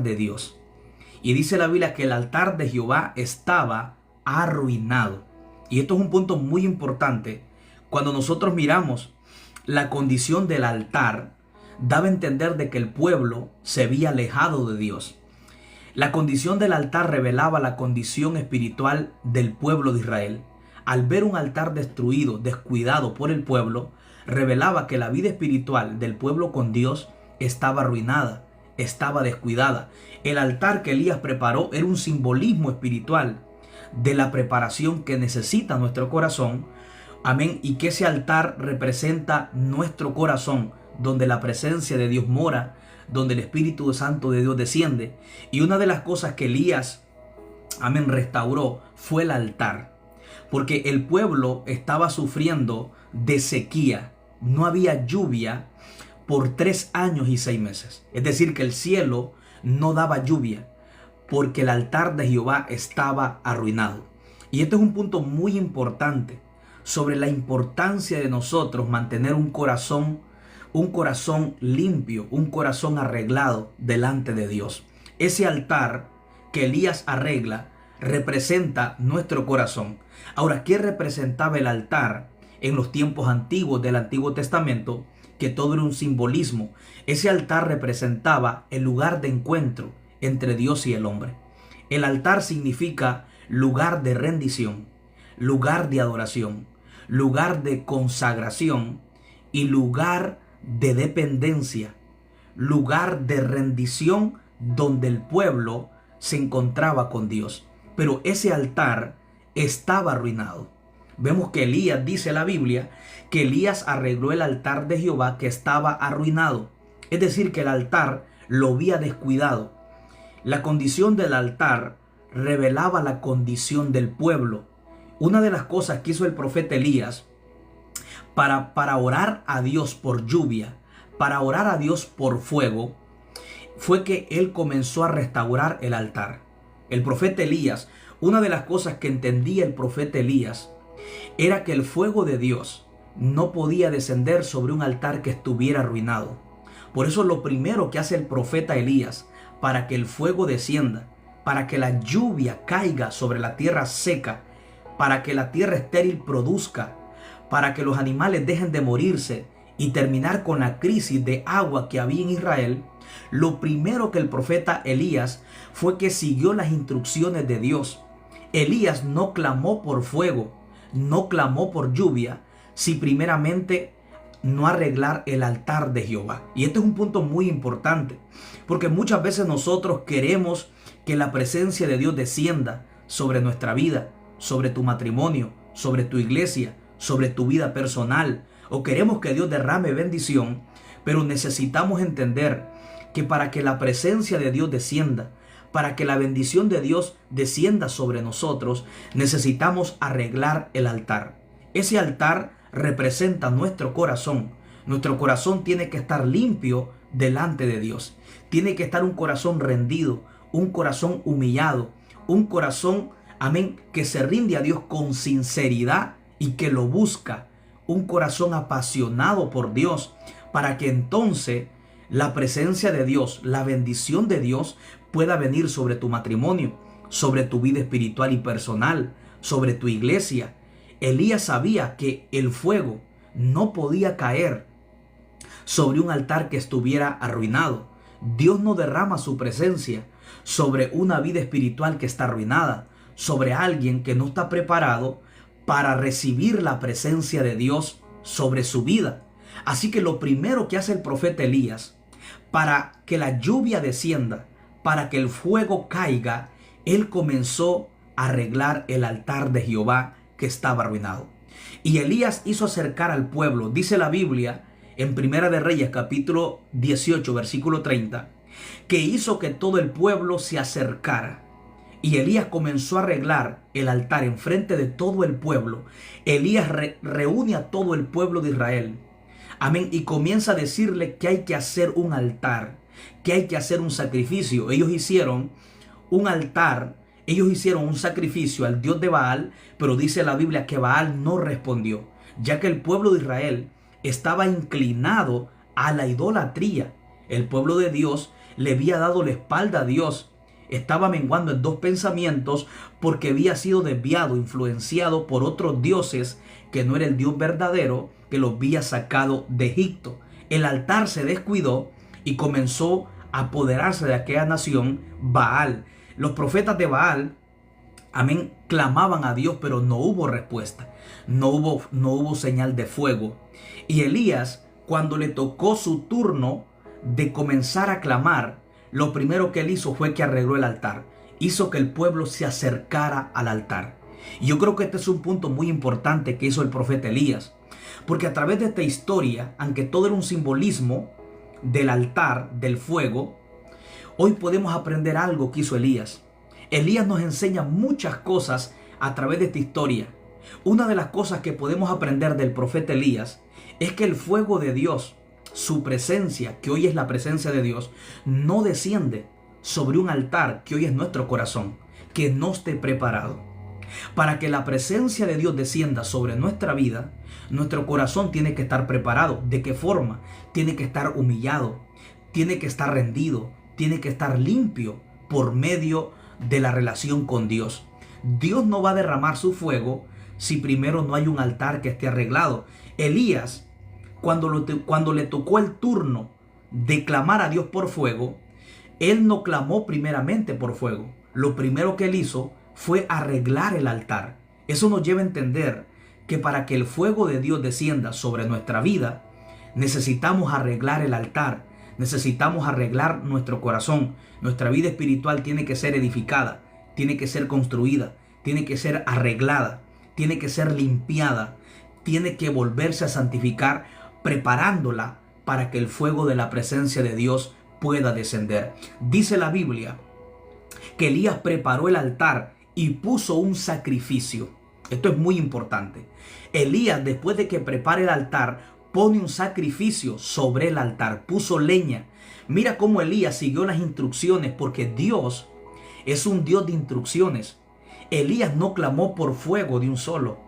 altar de Dios. Y dice la Biblia que el altar de Jehová estaba arruinado. Y esto es un punto muy importante. Cuando nosotros miramos la condición del altar, daba a entender de que el pueblo se había alejado de Dios. La condición del altar revelaba la condición espiritual del pueblo de Israel. Al ver un altar destruido, descuidado por el pueblo, revelaba que la vida espiritual del pueblo con Dios estaba arruinada, estaba descuidada. El altar que Elías preparó era un simbolismo espiritual de la preparación que necesita nuestro corazón. Amén. Y que ese altar representa nuestro corazón, donde la presencia de Dios mora, donde el Espíritu Santo de Dios desciende. Y una de las cosas que Elías, amén, restauró fue el altar. Porque el pueblo estaba sufriendo de sequía. No había lluvia por 3 años y 6 meses. Es decir, que el cielo no daba lluvia porque el altar de Jehová estaba arruinado. Y este es un punto muy importante sobre la importancia de nosotros mantener un corazón limpio, un corazón arreglado delante de Dios. Ese altar que Elías arregla representa nuestro corazón. Ahora, ¿qué representaba el altar en los tiempos antiguos del Antiguo Testamento? Que todo era un simbolismo. Ese altar representaba el lugar de encuentro entre Dios y el hombre. El altar significa lugar de rendición, lugar de adoración, lugar de consagración y lugar de dependencia, lugar de rendición donde el pueblo se encontraba con Dios. Pero ese altar estaba arruinado. Vemos que Elías, dice la Biblia, que Elías arregló el altar de Jehová que estaba arruinado. Es decir, que el altar lo había descuidado. La condición del altar revelaba la condición del pueblo. Una de las cosas que hizo el profeta Elías para orar a Dios por lluvia, para orar a Dios por fuego, fue que él comenzó a restaurar el altar. El profeta Elías, una de las cosas que entendía el profeta Elías era que el fuego de Dios no podía descender sobre un altar que estuviera arruinado. Por eso lo primero que hace el profeta Elías para que el fuego descienda, para que la lluvia caiga sobre la tierra seca, para que la tierra estéril produzca, para que los animales dejen de morirse y terminar con la crisis de agua que había en Israel, lo primero que el profeta Elías fue que siguió las instrucciones de Dios. Elías no clamó por fuego, no clamó por lluvia, si primeramente no arreglar el altar de Jehová. Y este es un punto muy importante, porque muchas veces nosotros queremos que la presencia de Dios descienda sobre nuestra vida, sobre tu matrimonio, sobre tu iglesia, sobre tu vida personal, o queremos que Dios derrame bendición, pero necesitamos entender que para que la presencia de Dios descienda, para que la bendición de Dios descienda sobre nosotros, necesitamos arreglar el altar. Ese altar representa nuestro corazón. Nuestro corazón tiene que estar limpio delante de Dios. Tiene que estar un corazón rendido, un corazón humillado, un corazón, amén, que se rinde a Dios con sinceridad y que lo busca. Un corazón apasionado por Dios, para que entonces la presencia de Dios, la bendición de Dios pueda venir sobre tu matrimonio, sobre tu vida espiritual y personal, sobre tu iglesia. Elías sabía que el fuego no podía caer sobre un altar que estuviera arruinado. Dios no derrama su presencia sobre una vida espiritual que está arruinada, sobre alguien que no está preparado para recibir la presencia de Dios sobre su vida. Así que lo primero que hace el profeta Elías para que la lluvia descienda, para que el fuego caiga, él comenzó a arreglar el altar de Jehová que estaba arruinado. Y Elías hizo acercar al pueblo. Dice la Biblia en Primera de Reyes capítulo 18 versículo 30 que hizo que todo el pueblo se acercara. Y Elías comenzó a arreglar el altar en frente de todo el pueblo. Elías reúne a todo el pueblo de Israel. Amén. Y comienza a decirle que hay que hacer un altar, que hay que hacer un sacrificio. Ellos hicieron un altar, ellos hicieron un sacrificio al dios de Baal, pero dice la Biblia que Baal no respondió, ya que el pueblo de Israel estaba inclinado a la idolatría. El pueblo de Dios le había dado la espalda a Dios. Estaba menguando en dos pensamientos porque había sido desviado, influenciado por otros dioses que no era el Dios verdadero que lo había sacado de Egipto. El altar se descuidó y comenzó a apoderarse de aquella nación Baal. Los profetas de Baal, amén, clamaban a Dios, pero no hubo respuesta. No hubo señal de fuego. Y Elías, cuando le tocó su turno de comenzar a clamar, lo primero que él hizo fue que arregló el altar. Hizo que el pueblo se acercara al altar. Y yo creo que este es un punto muy importante que hizo el profeta Elías. Porque a través de esta historia, aunque todo era un simbolismo del altar, del fuego, hoy podemos aprender algo que hizo Elías. Elías nos enseña muchas cosas a través de esta historia. Una de las cosas que podemos aprender del profeta Elías es que el fuego de Dios, su presencia, que hoy es la presencia de Dios, no desciende sobre un altar que hoy es nuestro corazón, que no esté preparado. Para que la presencia de Dios descienda sobre nuestra vida, nuestro corazón tiene que estar preparado. ¿De qué forma? Tiene que estar humillado, tiene que estar rendido, tiene que estar limpio por medio de la relación con Dios. Dios no va a derramar su fuego si primero no hay un altar que esté arreglado. Elías, cuando le tocó el turno de clamar a Dios por fuego, él no clamó primeramente por fuego. Lo primero que él hizo fue arreglar el altar. Eso nos lleva a entender que para que el fuego de Dios descienda sobre nuestra vida, necesitamos arreglar el altar, necesitamos arreglar nuestro corazón. Nuestra vida espiritual tiene que ser edificada, tiene que ser construida, tiene que ser arreglada, tiene que ser limpiada, tiene que volverse a santificar, preparándola para que el fuego de la presencia de Dios pueda descender. Dice la Biblia que Elías preparó el altar y puso un sacrificio. Esto es muy importante. Elías, después de que prepare el altar, pone un sacrificio sobre el altar, puso leña. Mira cómo Elías siguió las instrucciones, porque Dios es un Dios de instrucciones. Elías no clamó por fuego de un solo.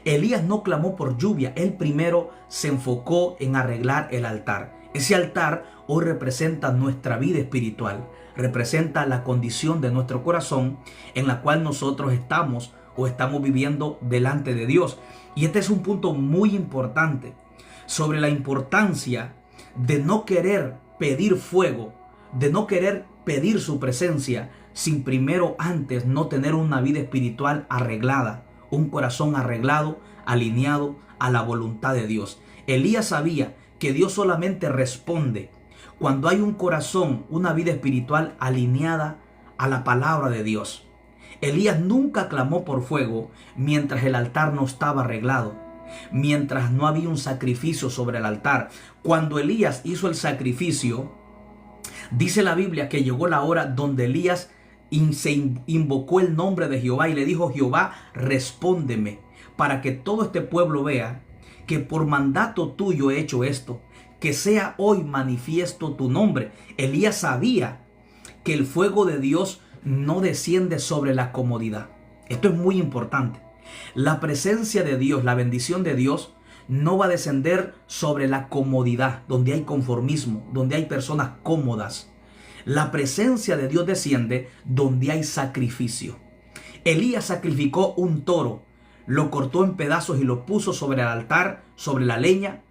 Elías no clamó por lluvia. Él primero se enfocó en arreglar el altar. Ese altar hoy representa nuestra vida espiritual, representa la condición de nuestro corazón en la cual nosotros estamos viviendo delante de Dios. Y este es un punto muy importante sobre la importancia de no querer pedir fuego, de no querer pedir su presencia sin primero antes no tener una vida espiritual arreglada, un corazón arreglado, alineado a la voluntad de Dios. Elías sabía que Dios solamente responde cuando hay un corazón, una vida espiritual alineada a la palabra de Dios. Elías nunca clamó por fuego mientras el altar no estaba arreglado, mientras no había un sacrificio sobre el altar. Cuando Elías hizo el sacrificio, dice la Biblia que llegó la hora donde Elías se invocó el nombre de Jehová y le dijo: Jehová, respóndeme, para que todo este pueblo vea que por mandato tuyo he hecho esto, que sea hoy manifiesto tu nombre. Elías sabía que el fuego de Dios no desciende sobre la comodidad. Esto es muy importante. La presencia de Dios, la bendición de Dios, no va a descender sobre la comodidad, donde hay conformismo, donde hay personas cómodas. La presencia de Dios desciende donde hay sacrificio. Elías sacrificó un toro, lo cortó en pedazos y lo puso sobre el altar, sobre la leña.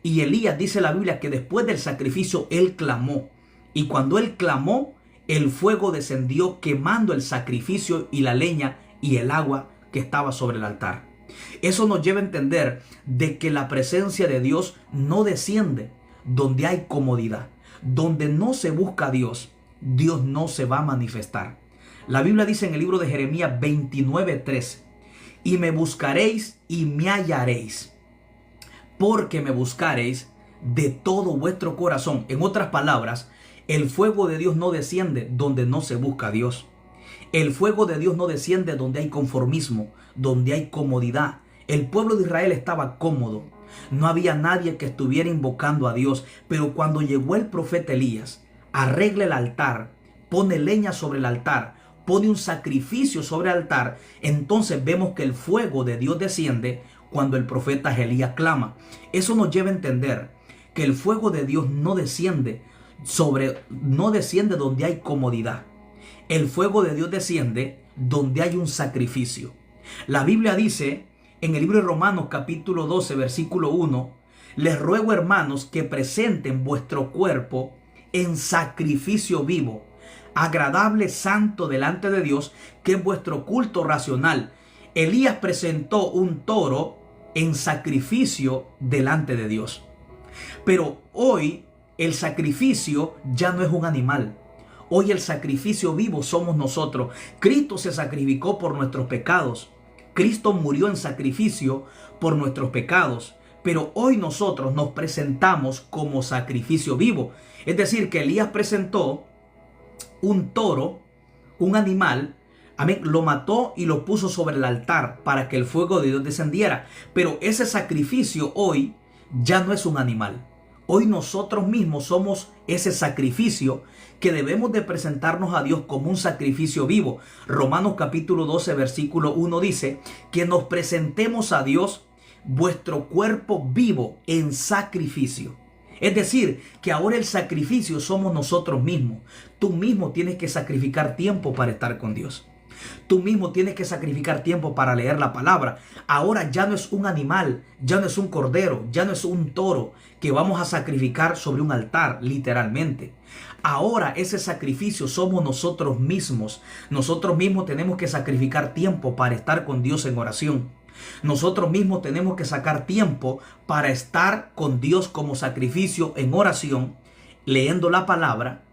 Y Elías, dice la Biblia, que después del sacrificio él clamó. Y cuando él clamó, el fuego descendió quemando el sacrificio y la leña y el agua que estaba sobre el altar. Eso nos lleva a entender de que la presencia de Dios no desciende donde hay comodidad. Donde no se busca a Dios, Dios no se va a manifestar. La Biblia dice en el libro de Jeremías 29:13: y me buscaréis y me hallaréis, porque me buscaréis de todo vuestro corazón. En otras palabras, el fuego de Dios no desciende donde no se busca a Dios. El fuego de Dios no desciende donde hay conformismo, donde hay comodidad. El pueblo de Israel estaba cómodo. No había nadie que estuviera invocando a Dios. Pero cuando llegó el profeta Elías, arregla el altar, pone leña sobre el altar, pone un sacrificio sobre el altar, entonces vemos que el fuego de Dios desciende cuando el profeta Elías clama. Eso nos lleva a entender que el fuego de Dios no desciende no desciende donde hay comodidad. El fuego de Dios desciende donde hay un sacrificio. La Biblia dice en el libro de Romanos capítulo 12 versículo 1: les ruego, hermanos, que presenten vuestro cuerpo en sacrificio vivo, agradable, santo delante de Dios, que es vuestro culto racional. Elías presentó un toro en sacrificio delante de Dios. Pero hoy el sacrificio ya no es un animal. Hoy el sacrificio vivo somos nosotros. Cristo se sacrificó por nuestros pecados. Cristo murió en sacrificio por nuestros pecados. Pero hoy nosotros nos presentamos como sacrificio vivo. Es decir, que Elías presentó un toro, un animal, amén, lo mató y lo puso sobre el altar para que el fuego de Dios descendiera. Pero ese sacrificio hoy ya no es un animal. Hoy nosotros mismos somos ese sacrificio que debemos de presentarnos a Dios como un sacrificio vivo. Romanos capítulo 12 versículo 1 dice que nos presentemos a Dios vuestro cuerpo vivo en sacrificio. Es decir, que ahora el sacrificio somos nosotros mismos. Tú mismo tienes que sacrificar tiempo para estar con Dios. Tú mismo tienes que sacrificar tiempo para leer la palabra. Ahora ya no es un animal, ya no es un cordero, ya no es un toro que vamos a sacrificar sobre un altar, literalmente. Ahora ese sacrificio somos nosotros mismos. Nosotros mismos tenemos que sacrificar tiempo para estar con Dios en oración. Nosotros mismos tenemos que sacar tiempo para estar con Dios como sacrificio en oración, leyendo la palabra,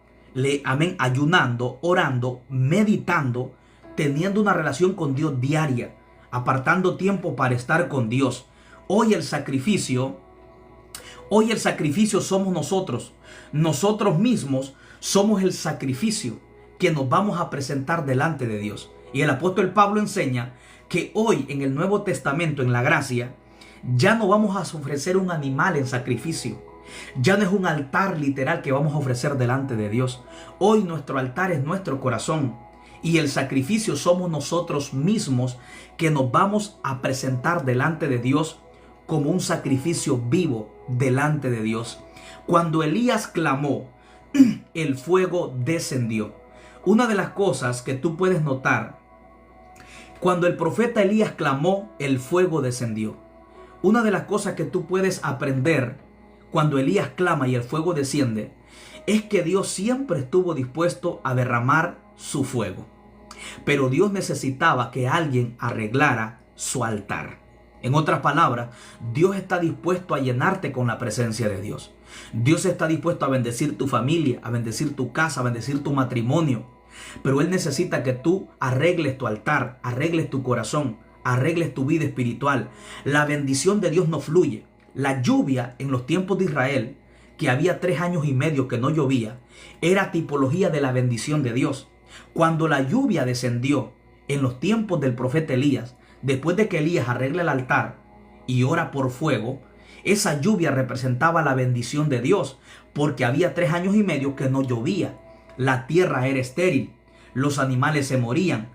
amén, ayunando, orando, meditando, teniendo una relación con Dios diaria, apartando tiempo para estar con Dios. Hoy el sacrificio somos nosotros. Nosotros mismos somos el sacrificio que nos vamos a presentar delante de Dios. Y el apóstol Pablo enseña que hoy en el Nuevo Testamento, en la gracia, ya no vamos a ofrecer un animal en sacrificio. Ya no es un altar literal que vamos a ofrecer delante de Dios. Hoy nuestro altar es nuestro corazón. Y el sacrificio somos nosotros mismos que nos vamos a presentar delante de Dios como un sacrificio vivo delante de Dios. Cuando Elías clamó, el fuego descendió. Una de las cosas que tú puedes notar, cuando el profeta Elías clamó, el fuego descendió. Una de las cosas que tú puedes aprender cuando Elías clama y el fuego desciende, es que Dios siempre estuvo dispuesto a derramar su fuego. Pero Dios necesitaba que alguien arreglara su altar. En otras palabras, Dios está dispuesto a llenarte con la presencia de Dios. Dios está dispuesto a bendecir tu familia, a bendecir tu casa, a bendecir tu matrimonio. Pero Él necesita que tú arregles tu altar, arregles tu corazón, arregles tu vida espiritual. La bendición de Dios no fluye. La lluvia en los tiempos de Israel, que había 3 años y medio que no llovía, era tipología de la bendición de Dios. Cuando la lluvia descendió en los tiempos del profeta Elías, después de que Elías arregla el altar y ora por fuego, esa lluvia representaba la bendición de Dios, porque había 3 años y medio que no llovía. La tierra era estéril, los animales se morían,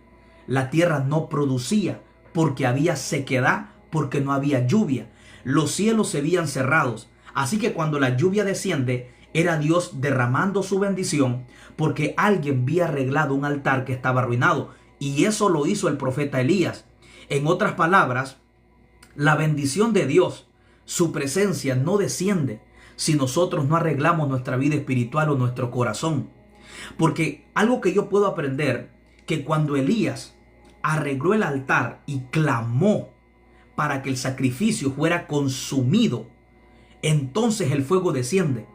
la tierra no producía porque había sequedad, porque no había lluvia. Los cielos se habían cerrados. Así que cuando la lluvia desciende, era Dios derramando su bendición porque alguien había arreglado un altar que estaba arruinado. Y eso lo hizo el profeta Elías. En otras palabras, la bendición de Dios, su presencia no desciende si nosotros no arreglamos nuestra vida espiritual o nuestro corazón. Porque algo que yo puedo aprender, que cuando Elías arregló el altar y clamó para que el sacrificio fuera consumido, entonces el fuego desciende.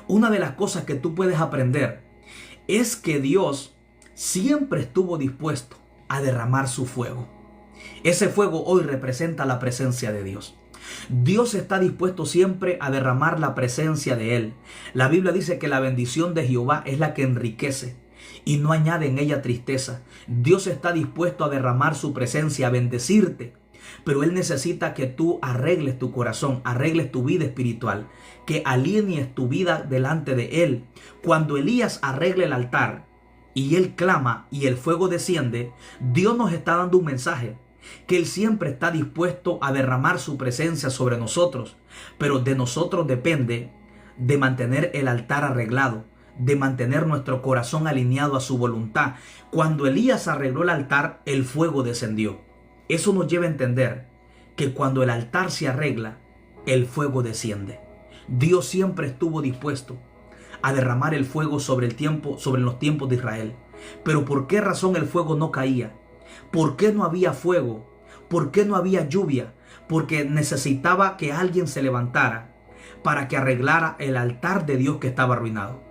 Una de las cosas que tú puedes aprender es que Dios siempre estuvo dispuesto a derramar su fuego. Ese fuego hoy representa la presencia de Dios. Dios está dispuesto siempre a derramar la presencia de Él. La Biblia dice que la bendición de Jehová es la que enriquece y no añade en ella tristeza. Dios está dispuesto a derramar su presencia, a bendecirte. Pero Él necesita que tú arregles tu corazón, arregles tu vida espiritual, que alinees tu vida delante de Él. Cuando Elías arregla el altar y él clama y el fuego desciende, Dios nos está dando un mensaje, que Él siempre está dispuesto a derramar su presencia sobre nosotros. Pero de nosotros depende de mantener el altar arreglado, de mantener nuestro corazón alineado a su voluntad. Cuando Elías arregló el altar, el fuego descendió. Eso nos lleva a entender que cuando el altar se arregla, el fuego desciende. Dios siempre estuvo dispuesto a derramar el fuego sobre los tiempos de Israel. Pero ¿por qué razón el fuego no caía? ¿Por qué no había fuego? ¿Por qué no había lluvia? Porque necesitaba que alguien se levantara para que arreglara el altar de Dios que estaba arruinado.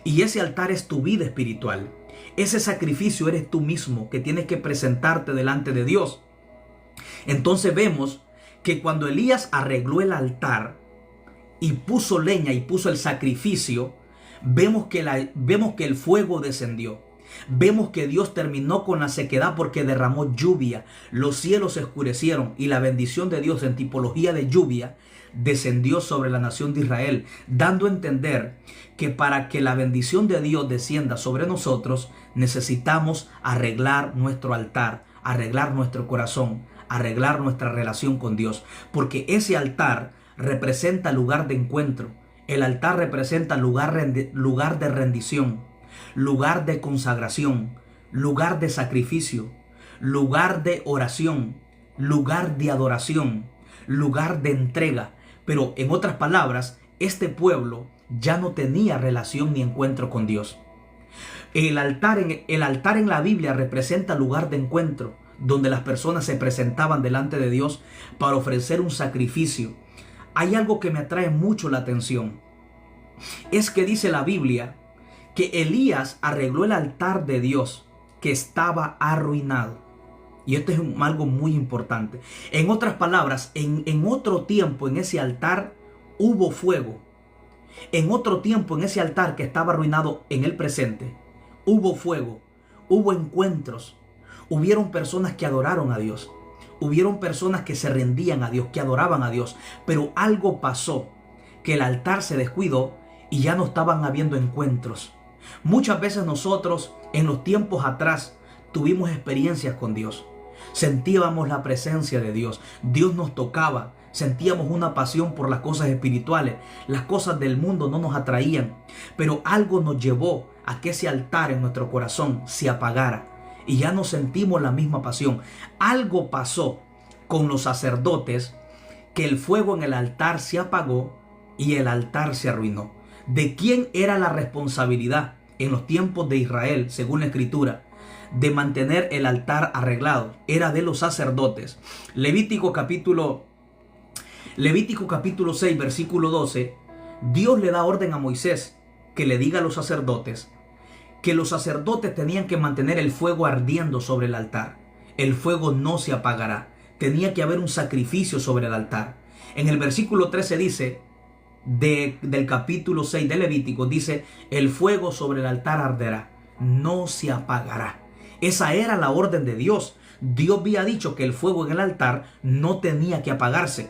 Y ese altar es tu vida espiritual. Ese sacrificio eres tú mismo que tienes que presentarte delante de Dios. Entonces vemos que cuando Elías arregló el altar y puso leña y puso el sacrificio, vemos que el fuego descendió. Vemos que Dios terminó con la sequedad porque derramó lluvia. Los cielos se oscurecieron y la bendición de Dios en tipología de lluvia descendió sobre la nación de Israel, dando a entender que para que la bendición de Dios descienda sobre nosotros, necesitamos arreglar nuestro altar, arreglar nuestro corazón, arreglar nuestra relación con Dios, porque ese altar representa lugar de encuentro. El altar representa lugar de rendición, lugar de consagración, lugar de sacrificio, lugar de oración, lugar de adoración, lugar de entrega. Pero en otras palabras, este pueblo ya no tenía relación ni encuentro con Dios. El altar en la Biblia representa lugar de encuentro, donde las personas se presentaban delante de Dios para ofrecer un sacrificio. Hay algo que me atrae mucho la atención. Es que dice la Biblia que Elías arregló el altar de Dios que estaba arruinado. Y esto es algo muy importante. En otras palabras, en otro tiempo en ese altar hubo fuego. En otro tiempo en ese altar que estaba arruinado en el presente, hubo fuego, hubo encuentros. Hubieron personas que adoraron a Dios. Hubieron personas que se rendían a Dios, que adoraban a Dios. Pero algo pasó, que el altar se descuidó y ya no estaban habiendo encuentros. Muchas veces nosotros en los tiempos atrás tuvimos experiencias con Dios. Sentíamos la presencia de Dios. Dios nos tocaba. Sentíamos una pasión por las cosas espirituales. Las cosas del mundo no nos atraían. Pero algo nos llevó a que ese altar en nuestro corazón se apagara. Y ya no sentimos la misma pasión. Algo pasó con los sacerdotes que el fuego en el altar se apagó y el altar se arruinó. ¿De quién era la responsabilidad en los tiempos de Israel, según la Escritura, de mantener el altar arreglado? Era de los sacerdotes. Levítico capítulo 6, versículo 12, Dios le da orden a Moisés que le diga a los sacerdotes que los sacerdotes tenían que mantener el fuego ardiendo sobre el altar. El fuego no se apagará. Tenía que haber un sacrificio sobre el altar. En el versículo 13 dice, del capítulo 6 de Levítico, dice, el fuego sobre el altar arderá, no se apagará. Esa era la orden de Dios. Dios había dicho que el fuego en el altar no tenía que apagarse.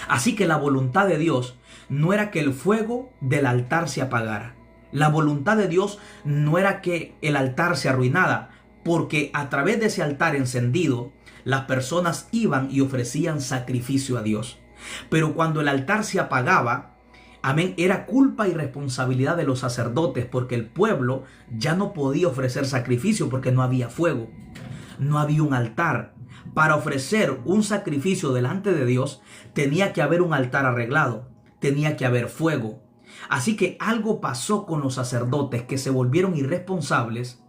Así que la voluntad de Dios no era que el fuego del altar se apagara. La voluntad de Dios no era que el altar se arruinara, porque a través de ese altar encendido, las personas iban y ofrecían sacrificio a Dios. Pero cuando el altar se apagaba, amén, era culpa y responsabilidad de los sacerdotes, porque el pueblo ya no podía ofrecer sacrificio porque no había fuego, no había un altar. Para ofrecer un sacrificio delante de Dios, tenía que haber un altar arreglado, tenía que haber fuego. Así que algo pasó con los sacerdotes que se volvieron irresponsables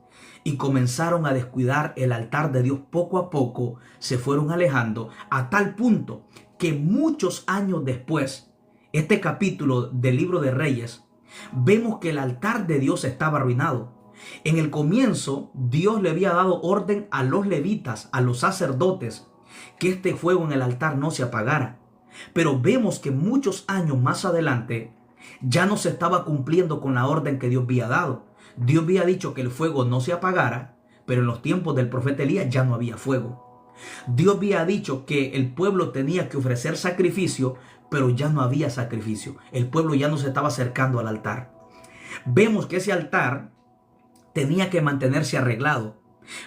y comenzaron a descuidar el altar de Dios. Poco a poco se fueron alejando a tal punto que muchos años después, este capítulo del libro de Reyes, vemos que el altar de Dios estaba arruinado. En el comienzo, Dios le había dado orden a los levitas, a los sacerdotes, que este fuego en el altar no se apagara. Pero vemos que muchos años más adelante, ya no se estaba cumpliendo con la orden que Dios había dado. Dios había dicho que el fuego no se apagara, pero en los tiempos del profeta Elías ya no había fuego. Dios había dicho que el pueblo tenía que ofrecer sacrificio, pero ya no había sacrificio. El pueblo ya no se estaba acercando al altar. Vemos que ese altar tenía que mantenerse arreglado,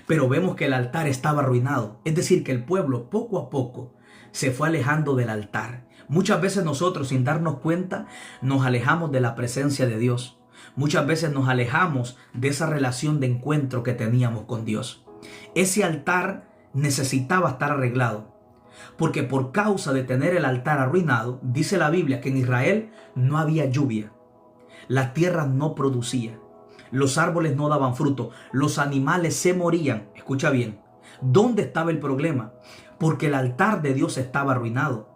pero vemos que el altar estaba arruinado. Es decir, que el pueblo poco a poco se fue alejando del altar. Muchas veces nosotros, sin darnos cuenta, nos alejamos de la presencia de Dios. muchas veces nos alejamos de esa relación de encuentro que teníamos con Dios. Ese altar necesitaba estar arreglado, porque por causa de tener el altar arruinado, dice la Biblia que en Israel no había lluvia, la tierra no producía, los árboles no daban fruto, los animales se morían. Escucha bien, ¿dónde estaba el problema? Porque el altar de Dios estaba arruinado.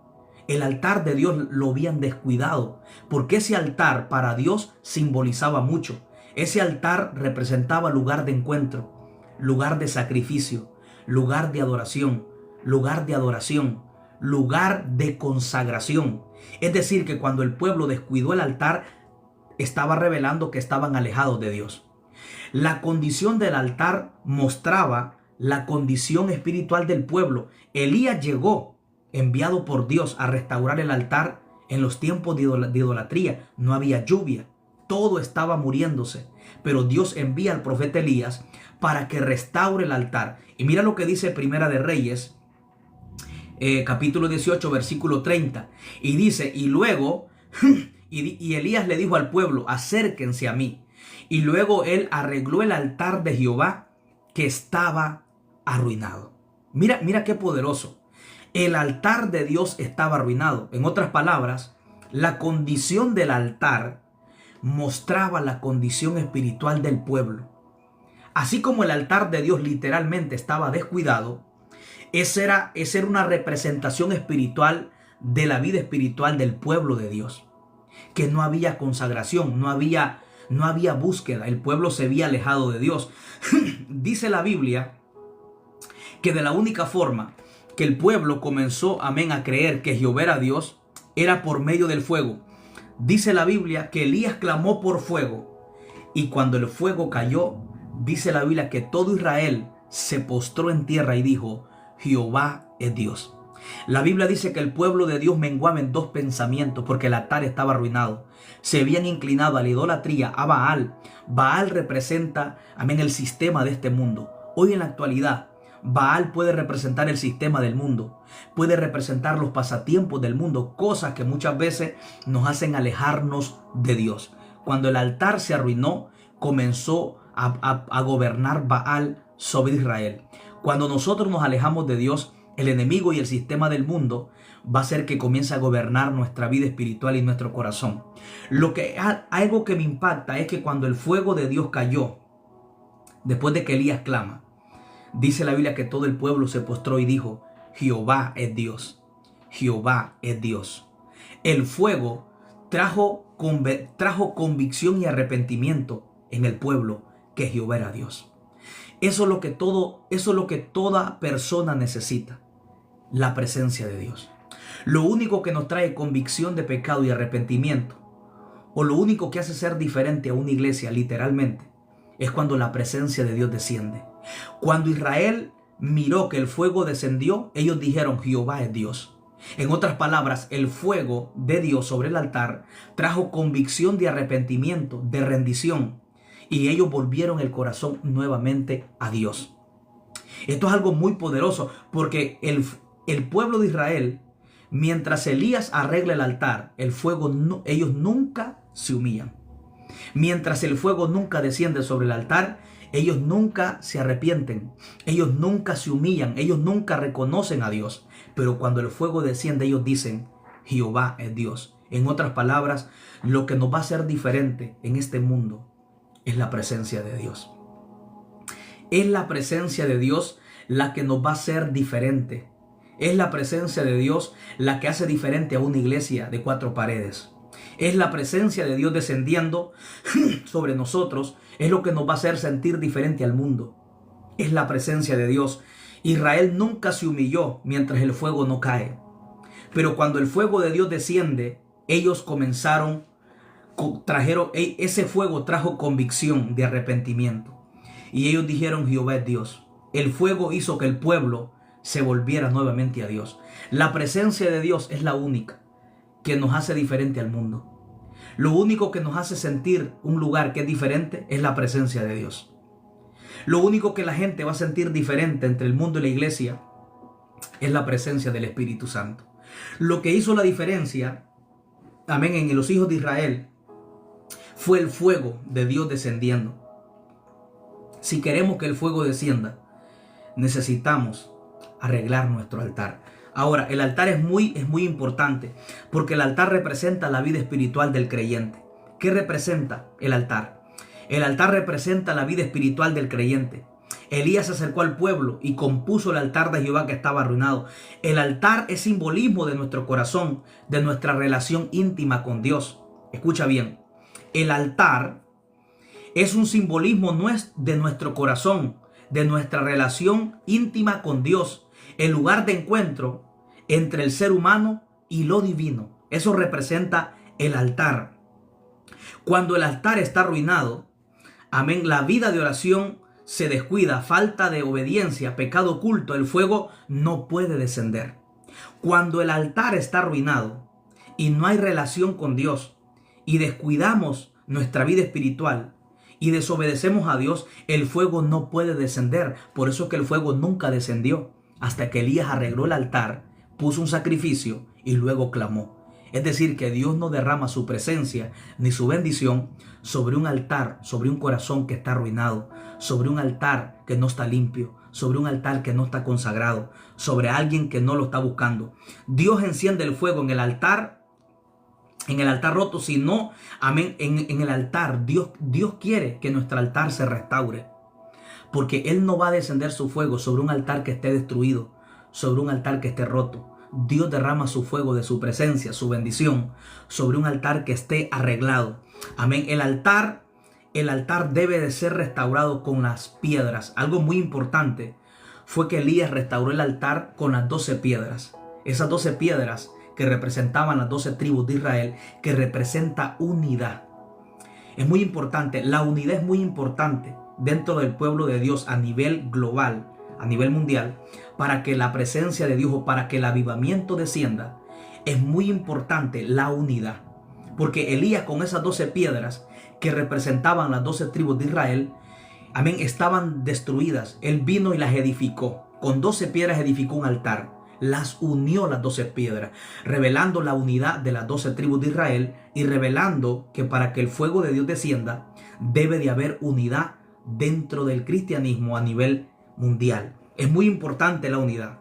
El altar de Dios lo habían descuidado, porque ese altar para Dios simbolizaba mucho. Ese altar representaba lugar de encuentro, lugar de sacrificio, lugar de adoración, lugar de adoración, lugar de consagración. Es decir, que cuando el pueblo descuidó el altar, estaba revelando que estaban alejados de Dios. La condición del altar mostraba la condición espiritual del pueblo. Elías llegó, enviado por Dios, a restaurar el altar en los tiempos de idolatría. No había lluvia, todo estaba muriéndose, pero Dios envía al profeta Elías para que restaure el altar. Y mira lo que dice Primera de Reyes, capítulo 18, versículo 30. Y dice, y luego, y Elías le dijo al pueblo, acérquense a mí. Y luego él arregló el altar de Jehová que estaba arruinado. Mira qué poderoso. El altar de Dios estaba arruinado. En otras palabras, la condición del altar mostraba la condición espiritual del pueblo. Así como el altar de Dios literalmente estaba descuidado, esa era una representación espiritual de la vida espiritual del pueblo de Dios. Que no había consagración, no había búsqueda, el pueblo se había alejado de Dios. Dice la Biblia que de la única forma que el pueblo comenzó, amén, a creer que Jehová era Dios, era por medio del fuego. Dice la Biblia que Elías clamó por fuego, y cuando el fuego cayó, dice la Biblia que todo Israel se postró en tierra y dijo, Jehová es Dios. La Biblia dice que el pueblo de Dios menguaba en dos pensamientos porque el altar estaba arruinado. Se habían inclinado a la idolatría, a Baal. Baal representa, amén, el sistema de este mundo. Hoy en la actualidad, Baal puede representar el sistema del mundo, puede representar los pasatiempos del mundo, cosas que muchas veces nos hacen alejarnos de Dios. Cuando el altar se arruinó, comenzó a gobernar Baal sobre Israel. Cuando nosotros nos alejamos de Dios, el enemigo y el sistema del mundo va a hacer que comience a gobernar nuestra vida espiritual y nuestro corazón. Algo que me impacta es que cuando el fuego de Dios cayó, después de que Elías clama, dice la Biblia que todo el pueblo se postró y dijo, Jehová es Dios, Jehová es Dios. El fuego trajo convicción y arrepentimiento en el pueblo que Jehová era Dios. Eso es lo que toda persona necesita, la presencia de Dios. Lo único que nos trae convicción de pecado y arrepentimiento, o lo único que hace ser diferente a una iglesia literalmente, es cuando la presencia de Dios desciende. Cuando Israel miró que el fuego descendió, ellos dijeron, Jehová es Dios. En otras palabras, el fuego de Dios sobre el altar trajo convicción de arrepentimiento, de rendición, y ellos volvieron el corazón nuevamente a Dios. Esto es algo muy poderoso porque el pueblo de Israel, mientras Elías arregla el altar, ellos nunca se humillan. Mientras el fuego nunca desciende sobre el altar, ellos nunca se arrepienten, ellos nunca se humillan, ellos nunca reconocen a Dios. Pero cuando el fuego desciende, ellos dicen, Jehová es Dios. En otras palabras, lo que nos va a hacer diferente en este mundo es la presencia de Dios. Es la presencia de Dios la que nos va a hacer diferente. Es la presencia de Dios la que hace diferente a una iglesia de 4 paredes. Es la presencia de Dios descendiendo sobre nosotros. Es lo que nos va a hacer sentir diferente al mundo. Es la presencia de Dios. Israel nunca se humilló mientras el fuego no cae. Pero cuando el fuego de Dios desciende, ellos ese fuego trajo convicción de arrepentimiento. Y ellos dijeron, Jehová es Dios. El fuego hizo que el pueblo se volviera nuevamente a Dios. La presencia de Dios es la única que nos hace diferente al mundo. Lo único que nos hace sentir un lugar que es diferente es la presencia de Dios. Lo único que la gente va a sentir diferente entre el mundo y la iglesia es la presencia del Espíritu Santo. Lo que hizo la diferencia, amén, en los hijos de Israel fue el fuego de Dios descendiendo. Si queremos que el fuego descienda, necesitamos arreglar nuestro altar. Ahora, el altar es muy importante, porque el altar representa la vida espiritual del creyente. ¿Qué representa el altar? El altar representa la vida espiritual del creyente. Elías se acercó al pueblo y compuso el altar de Jehová que estaba arruinado. El altar es simbolismo de nuestro corazón, de nuestra relación íntima con Dios. Escucha bien, el altar es un simbolismo de nuestro corazón, de nuestra relación íntima con Dios, el lugar de encuentro entre el ser humano y lo divino. Eso representa el altar. Cuando el altar está arruinado, amén, la vida de oración se descuida, falta de obediencia, pecado oculto, el fuego no puede descender. Cuando el altar está arruinado y no hay relación con Dios y descuidamos nuestra vida espiritual y desobedecemos a Dios, el fuego no puede descender. Por eso es que el fuego nunca descendió hasta que Elías arregló el altar, puso un sacrificio y luego clamó. Es decir, que Dios no derrama su presencia ni su bendición sobre un altar, sobre un corazón que está arruinado, sobre un altar que no está limpio, sobre un altar que no está consagrado, sobre alguien que no lo está buscando. Dios enciende el fuego en el altar roto, sino, amén, en el altar. Dios quiere que nuestro altar se restaure, porque Él no va a descender su fuego sobre un altar que esté destruido, sobre un altar que esté roto. Dios derrama su fuego de su presencia, su bendición, sobre un altar que esté arreglado. Amén. El altar debe de ser restaurado con las piedras. Algo muy importante fue que Elías restauró el altar con las 12 piedras. Esas 12 piedras que representaban las 12 tribus de Israel, que representa unidad. Es muy importante, la unidad es muy importante dentro del pueblo de Dios a nivel global, a nivel mundial, para que la presencia de Dios o para que el avivamiento descienda. Es muy importante la unidad, porque Elías con esas 12 piedras que representaban las 12 tribus de Israel, amén, estaban destruidas. Él vino y las edificó. Con 12 piedras edificó un altar. Las unió las 12 piedras, revelando la unidad de las 12 tribus de Israel y revelando que para que el fuego de Dios descienda, debe de haber unidad dentro del cristianismo a nivel mundial. Es muy importante la unidad.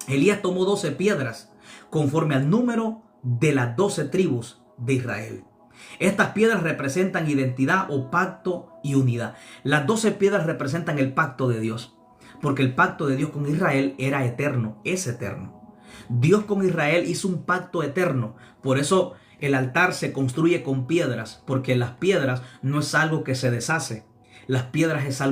Elías tomó 12 piedras conforme al número de las 12 tribus de Israel. Estas piedras representan identidad o pacto y unidad. Las 12 piedras representan el pacto de Dios, porque el pacto de Dios con Israel era eterno, es eterno. Dios con Israel hizo un pacto eterno. Por eso el altar se construye con piedras, porque las piedras no es algo que se deshace. Las piedras es algo